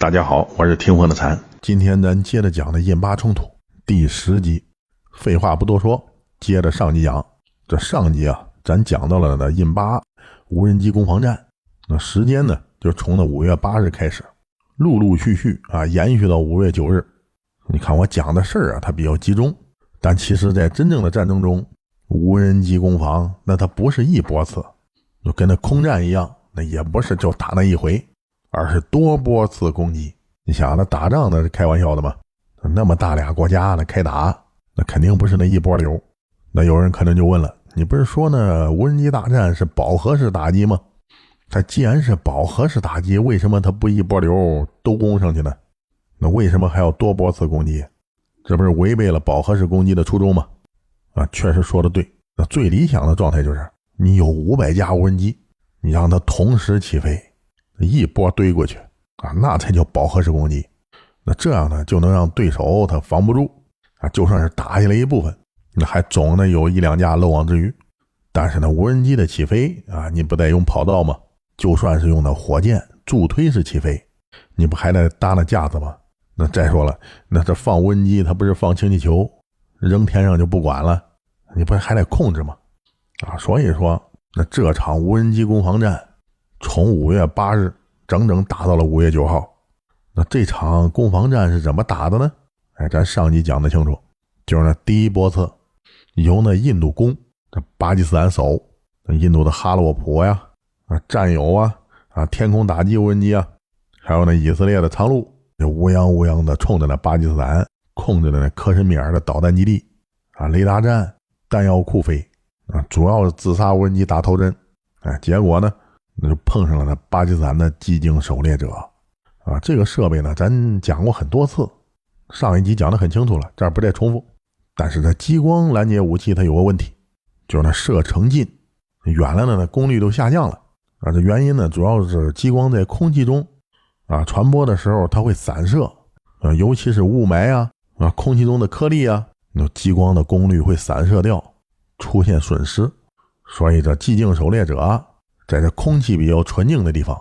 大家好，我是听风的禅。今天咱接着讲的印巴冲突第10集。废话不多说，接着上集讲。这上集咱讲到了的印巴无人机攻防战，那时间呢就从那5月8日开始，陆陆续续延续到5月9日。你看我讲的事儿它比较集中，但其实在真正的战争中，无人机攻防那它不是一波次，就跟那空战一样，那也不是就打那一回，而是多波次攻击。你想那打仗那是开玩笑的吗？那么大俩国家那开打，那肯定不是那一波流。那有人可能就问了，你不是说呢无人机大战是饱和式打击吗？它既然是饱和式打击，为什么它不一波流都攻上去呢？那为什么还要多波次攻击？这不是违背了饱和式攻击的初衷吗？确实说的对。那最理想的状态就是你有500架无人机，你让它同时起飞，一波堆过去那才叫饱和式攻击。那这样呢就能让对手他防不住就算是打下来一部分，那还总呢有1-2架漏网之鱼。但是呢无人机的起飞你不得用跑道吗？就算是用的火箭助推式起飞，你不还得搭那架子吗？那再说了，那这放无人机它不是放氢气球扔天上就不管了，你不是还得控制吗？所以说那这场无人机攻防战从5月8日整整打到了5月9号。那这场攻防战是怎么打的呢？咱上集讲得清楚，就是那第一波次由那印度攻，这巴基斯坦守，那印度的哈洛普战友天空打击无人机还有那以色列的苍鹭就乌泱的冲着那巴基斯坦控制的那克什米尔的导弹基地雷达站弹药库飞主要是自杀无人机打头阵。结果呢那就碰上了那巴基斯坦的寂静狩猎者这个设备呢咱讲过很多次，上一集讲得很清楚了，这儿不再重复。但是这激光拦截武器它有个问题，就是那射程近远了呢那功率都下降了这原因呢主要是激光在空气中传播的时候它会散射尤其是雾霾空气中的颗粒那激光的功率会散射掉，出现损失。所以这寂静狩猎者在这空气比较纯净的地方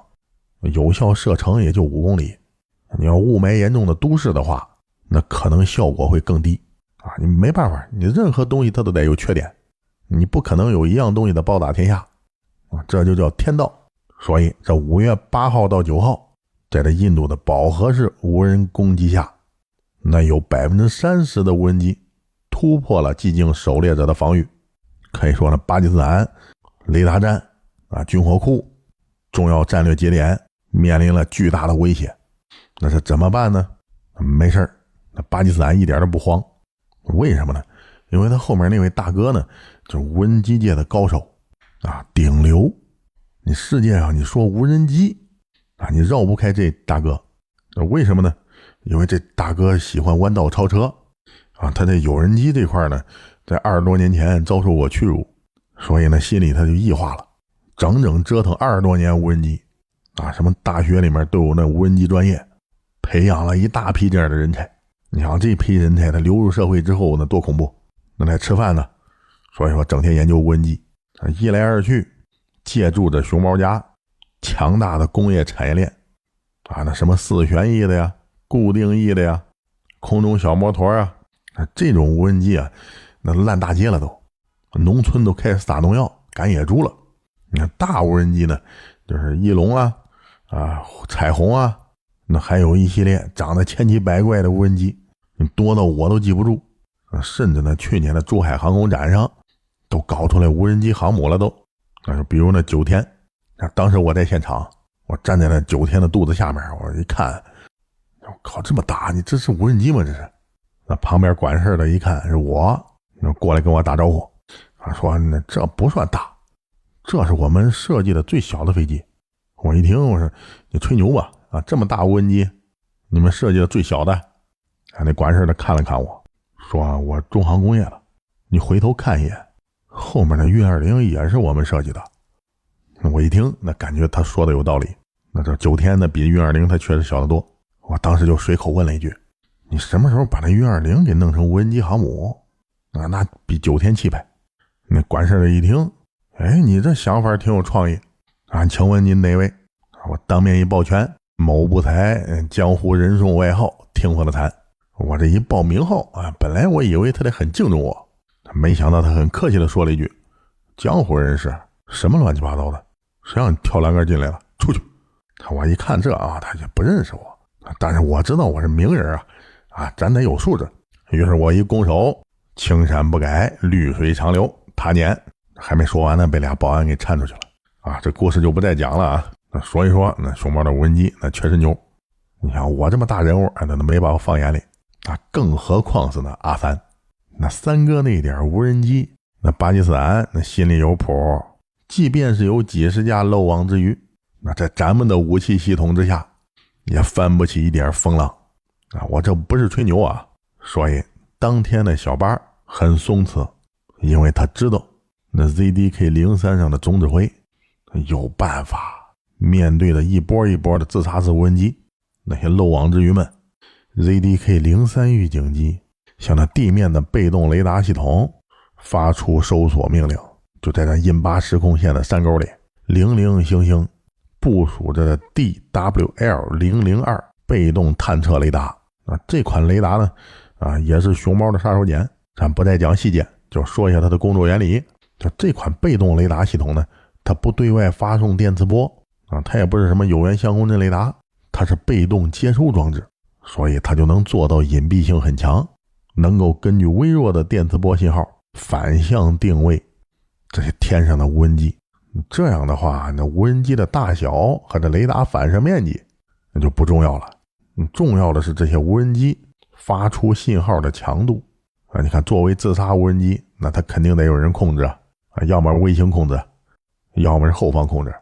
有效射程也就5公里，你要雾霾严重的都市的话，那可能效果会更低你没办法，你任何东西它都得有缺点，你不可能有一样东西的包打天下这就叫天道。所以这5月8号到9号在这印度的饱和式无人攻击下，那有 30% 的无人机突破了寂静狩猎者的防御。可以说呢巴基斯坦雷达站军火库重要战略节点面临了巨大的威胁。那是怎么办呢？没事儿，那巴基斯坦一点都不慌。为什么呢？因为他后面那位大哥呢就是无人机界的高手顶流。你世界上你说无人机你绕不开这大哥。为什么呢？因为这大哥喜欢弯道超车他在有人机这块呢在20多年前遭受过屈辱，所以呢心里他就异化了，整整折腾20多年无人机什么大学里面都有那无人机专业，培养了一大批这样的人才。你想这批人才他流入社会之后那多恐怖，那来吃饭呢。所以说整天研究无人机一来二去借助着熊猫家强大的工业产业链那什么4旋翼的固定翼的空中小摩托这种无人机那烂大街了都，农村都开始撒农药赶野猪了。你看大无人机呢就是翼龙彩虹那还有一系列长得千奇百怪的无人机，多到我都记不住甚至呢去年的珠海航空展上都搞出来无人机航母了都比如那9天当时我在现场，我站在那9天的肚子下面，我一看我靠这么大，你这是无人机吗？这是。那旁边管事的一看是我，那过来跟我打招呼说那这不算大，这是我们设计的最小的飞机。我一听我说你吹牛吧这么大无人机你们设计的最小的那管事的看了看我说我中航工业的，你回头看一眼后面的运20也是我们设计的。我一听那感觉他说的有道理，那这9天呢比运20它确实小得多。我当时就随口问了一句，你什么时候把那运20给弄成无人机航母那比9天气派。那管事的一听你这想法挺有创意请问您哪位？我当面一抱拳某不才，江湖人送外号听风的惨。我这一报名号啊，本来我以为他得很敬重我，没想到他很客气的说了一句：江湖人士，什么乱七八糟的，谁让你跳栏杆进来了，出去。我一看这啊，他也不认识我，但是我知道我是名人啊，咱得有素质。于是我一拱手，青山不改，绿水长流，他撵。还没说完呢，被俩保安给搀出去了啊！这故事就不再讲了啊。那所以说，那熊猫的无人机那确实牛。你想我这么大人物，那都没把我放眼里啊，更何况是那阿三。那三哥那点无人机，那巴基斯坦那心里有谱，即便是有几十架漏网之鱼，那在咱们的武器系统之下，也翻不起一点风浪啊！我这不是吹牛啊。所以当天的小八很松弛，因为他知道那 ZDK-03 上的总指挥有办法面对着一波一波的自杀式无人机，那些漏网之鱼们 ZDK-03 预警机向那地面的被动雷达系统发出搜索命令，就在那印巴时空线的山沟里零零星星部署着 DWL-002 被动探测雷达啊。这款雷达呢也是熊猫的杀手锏，咱不再讲细节，就说一下它的工作原理。就这款被动雷达系统呢，它不对外发送电磁波啊，它也不是什么有源相控阵雷达，它是被动接收装置，所以它就能做到隐蔽性很强，能够根据微弱的电磁波信号反向定位这些天上的无人机。这样的话，那无人机的大小和这雷达反射面积那就不重要了，重要的是这些无人机发出信号的强度啊！你看，作为自杀无人机，那它肯定得有人控制啊，要么卫星控制，要么是后方控制。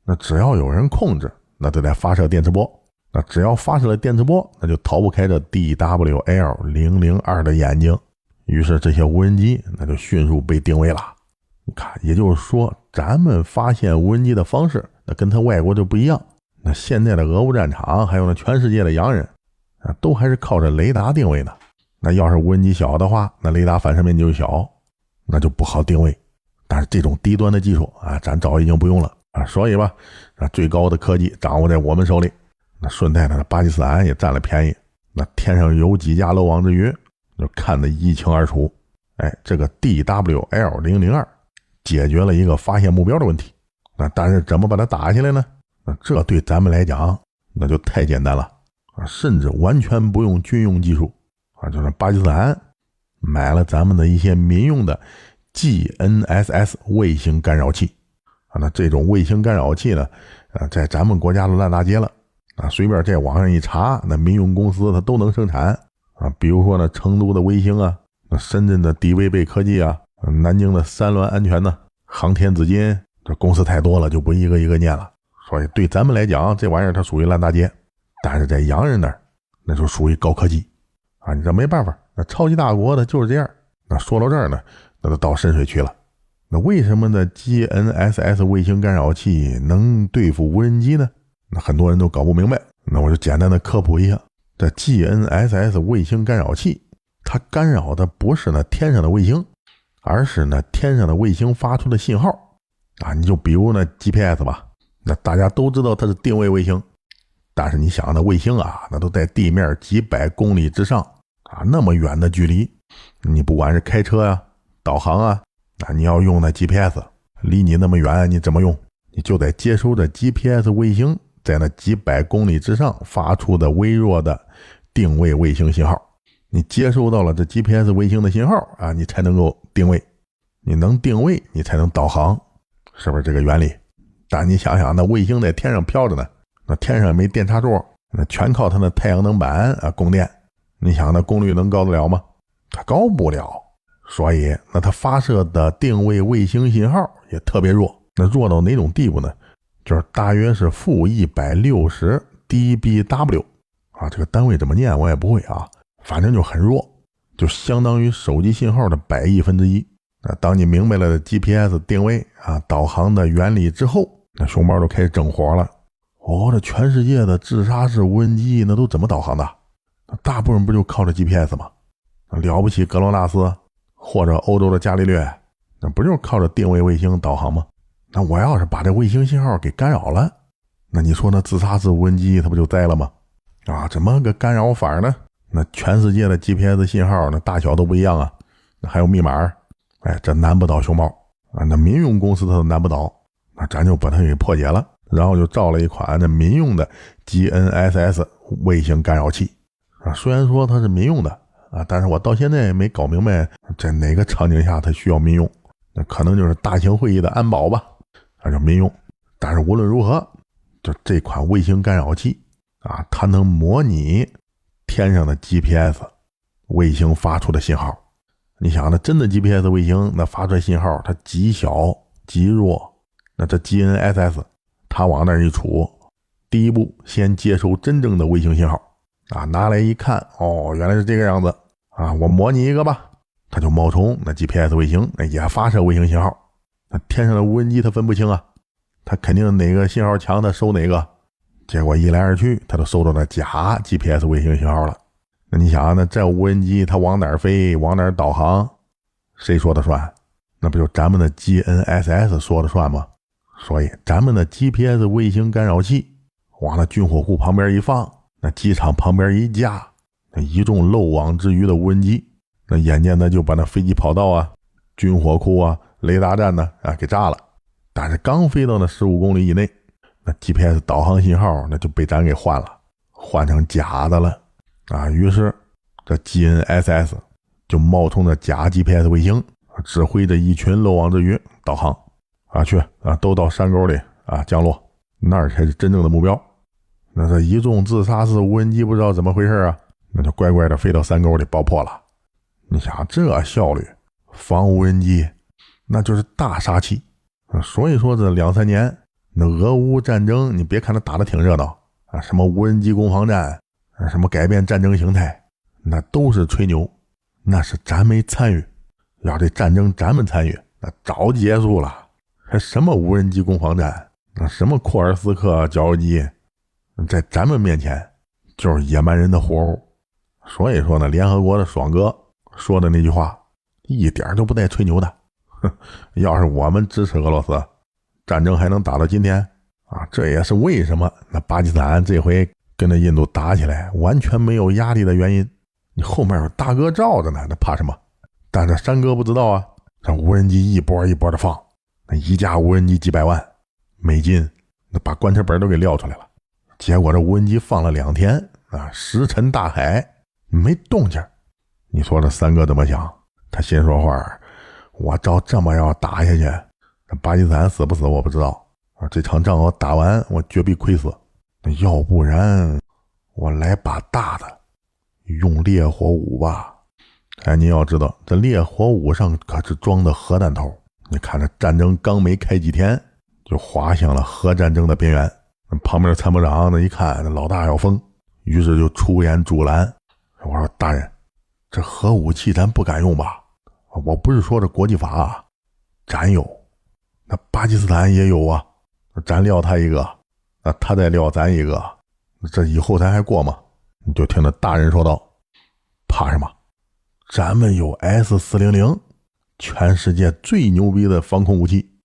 那只要有人控制，那就得发射电磁波。那只要发射了电磁波，那就逃不开这 DWL-002 的眼睛。于是这些无人机那就迅速被定位了。你看，也就是说，咱们发现无人机的方式，那跟他外国就不一样。那现在的俄乌战场，还有那全世界的洋人啊，都还是靠着雷达定位的。那要是无人机小的话，那雷达反射面就小，那就不好定位。但是这种低端的技术啊，咱早已经不用了啊。所以吧，最高的科技掌握在我们手里。那顺带呢，巴基斯坦也占了便宜。那天上有几架漏网之鱼，就看得一清二楚。这个 DWL-002 解决了一个发现目标的问题。那但是怎么把它打下来呢？那这对咱们来讲，那就太简单了啊，甚至完全不用军用技术啊，就是巴基斯坦买了咱们的一些民用的 GNSS 卫星干扰器啊。那这种卫星干扰器呢，在咱们国家都烂大街了啊，随便在网上一查，那民用公司它都能生产啊。比如说呢，成都的卫星啊，那深圳的迪威贝科技啊，南京的三滦安全呢，航天紫金，这公司太多了，就不一个一个念了。所以对咱们来讲，这玩意儿它属于烂大街，但是在洋人那儿，那就属于高科技啊。你这没办法，那超级大国的就是这样。那说到这儿呢，那就到深水区了。那为什么呢 GNSS 卫星干扰器能对付无人机呢？那很多人都搞不明白。那我就简单的科普一下，这 GNSS 卫星干扰器，它干扰的不是那天上的卫星，而是那天上的卫星发出的信号啊。你就比如那 GPS 吧，那大家都知道它是定位卫星，但是你想那卫星啊，那都在地面几百公里之上啊，那么远的距离，你不管是开车啊、导航啊，那你要用那 GPS， 离你那么远，你怎么用？你就得接收着 GPS 卫星在那几百公里之上发出的微弱的定位卫星信号。你接收到了这 GPS 卫星的信号啊，你才能够定位，你能定位，你才能导航，是不是这个原理？但你想想，那卫星在天上飘着呢，那天上没电插座，那全靠它的太阳能板啊供电，你想那功率能高得了吗？它高不了。所以那它发射的定位卫星信号也特别弱。那弱到哪种地步呢？就是大约是-160 dBW 啊，这个单位怎么念我也不会啊，反正就很弱，就相当于手机信号的100亿分之一。那当你明白了 GPS 定位啊、导航的原理之后，那熊猫都开始整活了。这全世界的自杀式无人机那都怎么导航的？那大部分不就靠着 GPS 吗？了不起格罗纳斯或者欧洲的伽利略，那不就是靠着定位卫星导航吗？那我要是把这卫星信号给干扰了，那你说那自杀式无人机它不就栽了吗？怎么个干扰法呢？那全世界的 GPS 信号那大小都不一样啊，那还有密码，这难不倒熊猫那民用公司它都难不倒，那咱就把它给破解了，然后就造了一款那民用的 GNSS 卫星干扰器虽然说它是民用的但是我到现在也没搞明白在哪个场景下它需要民用，那可能就是大型会议的安保吧，就民用。但是无论如何，就这款卫星干扰器它能模拟天上的 GPS 卫星发出的信号。你想那真的 GPS 卫星那发出来信号它极小极弱，那这 GNSS 它往那儿一杵，第一步先接收真正的卫星信号拿来一看，原来是这个样子我模拟一个吧，它就冒充那 GPS 卫星也发射卫星信号。那天上的无人机它分不清它肯定哪个信号强它收哪个，结果一来二去它都收到那假 GPS 卫星信号了。那你想那这无人机它往哪儿飞往哪儿导航谁说的算？那不就咱们的 GNSS 说的算吗？所以咱们的 GPS 卫星干扰器往那军火库旁边一放，那机场旁边一架，那一众漏网之鱼的无人机，那眼见的就把那飞机跑道军火库雷达站呢给炸了。但是刚飞到那15公里以内，那 GPS 导航信号那就被咱给换了，换成假的了于是这 GNSS 就冒充着假 GPS 卫星，指挥着一群漏网之鱼导航都到山沟里降落，那儿才是真正的目标。那这一众自杀式无人机不知道怎么回事那就乖乖的飞到山沟里爆破了。你想这效率，防无人机那就是大杀器所以说这2-3年那俄乌战争，你别看它打得挺热闹什么无人机攻防战什么改变战争形态，那都是吹牛，那是咱没参与。要这战争咱们参与，那早结束了。还什么无人机攻防战，那什么库尔斯克绞肉机，在咱们面前就是野蛮人的活物。所以说呢，联合国的爽哥说的那句话一点都不带吹牛的。要是我们支持俄罗斯，战争还能打到今天这也是为什么那巴基斯坦这回跟那印度打起来完全没有压力的原因。你后面有大哥罩着呢，那怕什么？但这山哥不知道这无人机一波一波的放，那一架无人机几百万美金，那把棺材本都给撂出来了。结果这无人机放了2天石沉大海没动静。你说这三哥怎么想？他心说话，我照这么要打下去，巴基斯坦死不死我不知道这场仗我打完我绝逼亏死，要不然我来把大的，用烈火五吧。你要知道这烈火五上可是装的核弹头，你看这战争刚没开几天就滑向了核战争的边缘。旁边参谋长一看老大要疯，于是就出言阻拦。我说大人，这核武器咱不敢用吧？我不是说这国际法咱有，那巴基斯坦也有咱撂他一个，那他再撂咱一个，这以后咱还过吗？你就听着大人说道，怕什么？咱们有 S-400， 全世界最牛逼的防空武器，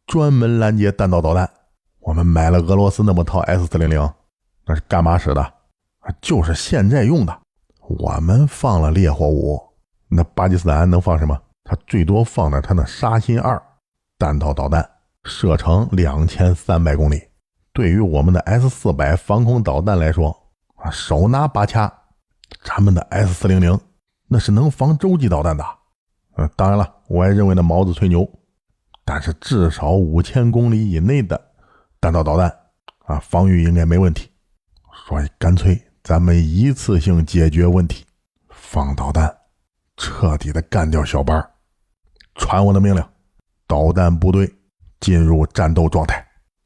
专门拦截弹道导弹。我们买了俄罗斯那么套 S-400， 那是干嘛使的？就是现在用的。我们放了烈火五，那巴基斯坦能放什么？他最多放点他那沙欣2弹道导弹，射程2300公里。对于我们的 S-400 防空导弹来说手拿把掐，咱们的 S-400那是能防洲际导弹的。当然了，我也认为那毛子吹牛，但是至少5000公里以内的弹道导弹防御应该没问题。所以干脆咱们一次性解决问题，放导弹，彻底的干掉小班。传我的命令，导弹部队进入战斗状态。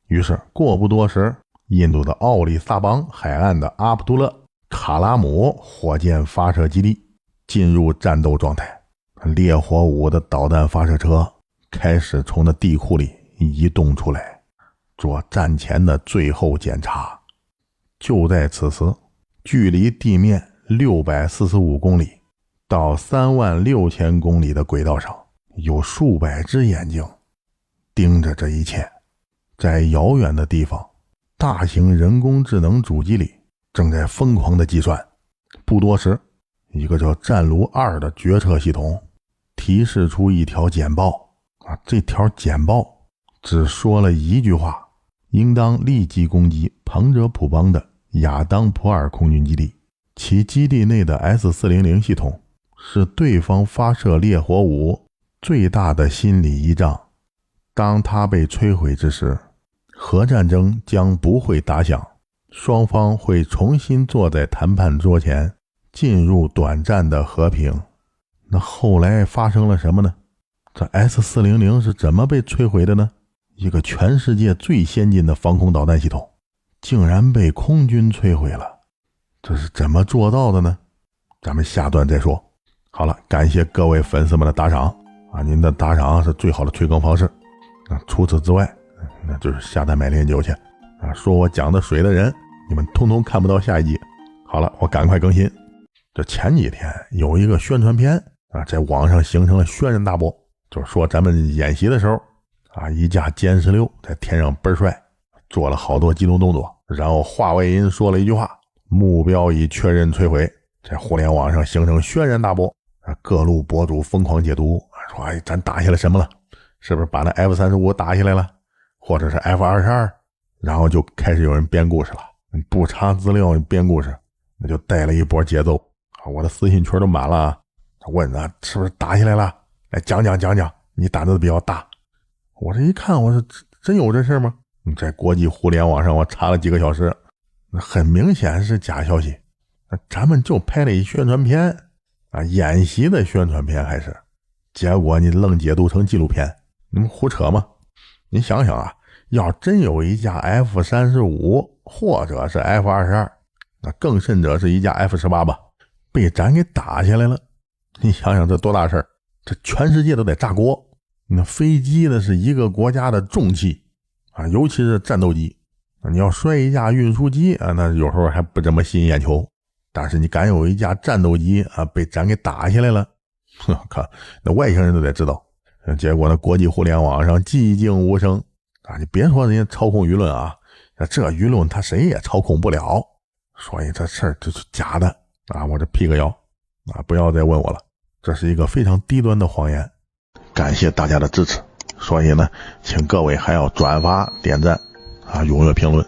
于是过不多时，印度的奥里萨邦海岸的阿卜杜勒卡拉姆火箭发射基地进入战斗状态。烈火五的导弹发射车开始从那地库里移动出来，做战前的最后检查。就在此时，距离地面645公里到36000公里的轨道上，有数百只眼睛盯着这一切。在遥远的地方，大型人工智能主机里正在疯狂的计算。不多时，一个叫战卢2的决策系统提示出一条简报这条简报只说了一句话：应当立即攻击庞哲普邦的亚当普尔空军基地，其基地内的 S-400 系统是对方发射烈火5最大的心理依仗。当它被摧毁之时，核战争将不会打响，双方会重新坐在谈判桌前，进入短暂的和平。那后来发生了什么呢？这 S-400 是怎么被摧毁的呢？一个全世界最先进的防空导弹系统竟然被空军摧毁了，这是怎么做到的呢？咱们下段再说。好了，感谢各位粉丝们的打赏您的打赏是最好的催更方式。除此之外，那就是下单买链酒去说我讲的水的人，你们通通看不到下一集。好了，我赶快更新。这前几天有一个宣传片在网上形成了轩然大波，就是说咱们演习的时候一架歼16在天上倍儿帅，做了好多机动动作，然后话外音说了一句话：目标已确认摧毁。在互联网上形成轩然大波，各路博主疯狂解读，说咱打下来什么了？是不是把那 F-35 打下来了？或者是 F-22？ 然后就开始有人编故事了，不查资料编故事，那就带了一波节奏我的私信群都满了问是不是打下来了？来讲讲，你胆子比较大。我这一看，我说真有这事吗？在国际互联网上我查了几个小时，那很明显是假消息。咱们就拍了一宣传片演习的宣传片还是，结果你愣解读成纪录片，你们胡扯吗？你想想要真有一架 F-35 或者是 F-22， 那更甚者是一架 F-18 吧，被咱给打下来了，你想想这多大事儿，这全世界都得炸锅。那飞机呢是一个国家的重器尤其是战斗机你要摔一架运输机那有时候还不怎么吸引眼球，但是你敢有一架战斗机被咱给打下来了，看那外星人都得知道。结果呢，国际互联网上寂静无声你别说人家操控舆论这舆论他谁也操控不了，所以这事儿就是假的我这辟个谣不要再问我了，这是一个非常低端的谎言。感谢大家的支持，所以呢，请各位还要转发、点赞踊跃评论。